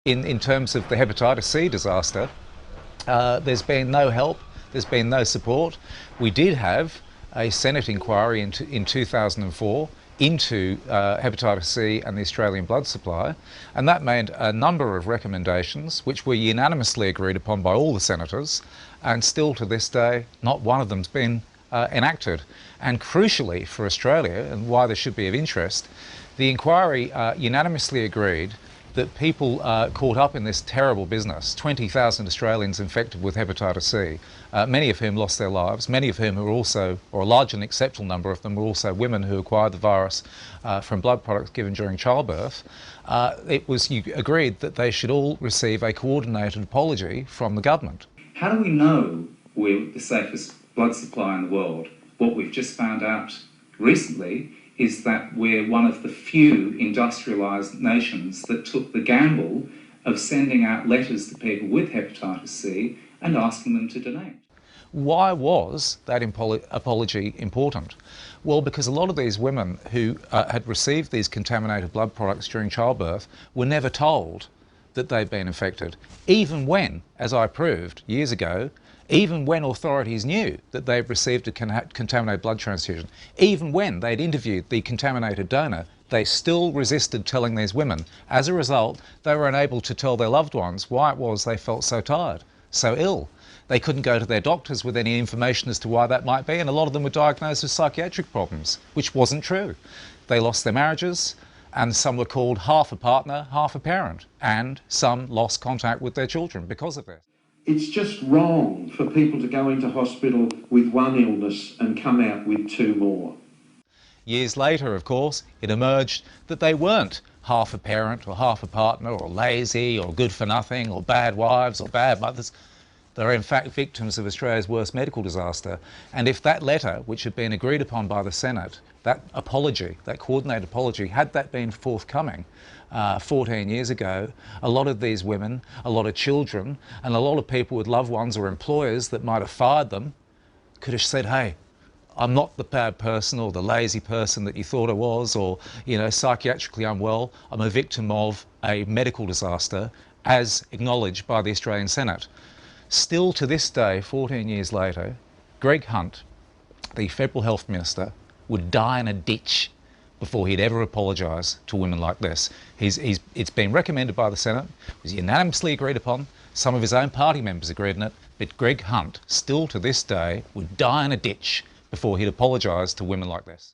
In terms of the hepatitis C disaster, there's been no help, there's been no support. We did have a Senate inquiry in 2004 into hepatitis C and the Australian blood supply, and that made a number of recommendations which were unanimously agreed upon by all the senators, and still to this day not one of them's been enacted. And crucially for Australia, and why this should be of interest, the inquiry unanimously agreed that people caught up in this terrible business, 20,000 Australians infected with hepatitis C, many of whom lost their lives, many of whom are also, or a large and acceptable number of them, were also women who acquired the virus from blood products given during childbirth. It was agreed that they should all receive a coordinated apology from the government. How do we know we're the safest blood supply in the world? What we've just found out recently is that we're one of the few industrialised nations that took the gamble of sending out letters to people with hepatitis C and asking them to donate. Why was that apology important? Well, because a lot of these women who had received these contaminated blood products during childbirth were never told that they'd been infected, even when, as I proved years ago, even when authorities knew that they'd received a contaminated blood transfusion, even when they'd interviewed the contaminated donor, they still resisted telling these women. As a result, they were unable to tell their loved ones why it was they felt so tired, so ill. They couldn't go to their doctors with any information as to why that might be, and a lot of them were diagnosed with psychiatric problems, which wasn't true. They lost their marriages, and some were called half a partner, half a parent, and some lost contact with their children because of this. It's just wrong for people to go into hospital with one illness and come out with two more. Years later, of course, it emerged that they weren't half a parent or half a partner or lazy or good for nothing or bad wives or bad mothers. They're in fact victims of Australia's worst medical disaster. And if that letter, which had been agreed upon by the Senate, that apology, that coordinated apology, had that been forthcoming 14 years ago, a lot of these women, a lot of children, and a lot of people with loved ones or employers that might have fired them could have said, hey, I'm not the bad person or the lazy person that you thought I was, or, you know, psychiatrically unwell. I'm a victim of a medical disaster, as acknowledged by the Australian Senate. Still to this day, 14 years later, Greg Hunt, the Federal Health Minister, would die in a ditch before he'd ever apologise to women like this. It's been recommended by the Senate, it was unanimously agreed upon, some of his own party members agreed on it, but Greg Hunt, still to this day, would die in a ditch before he'd apologise to women like this.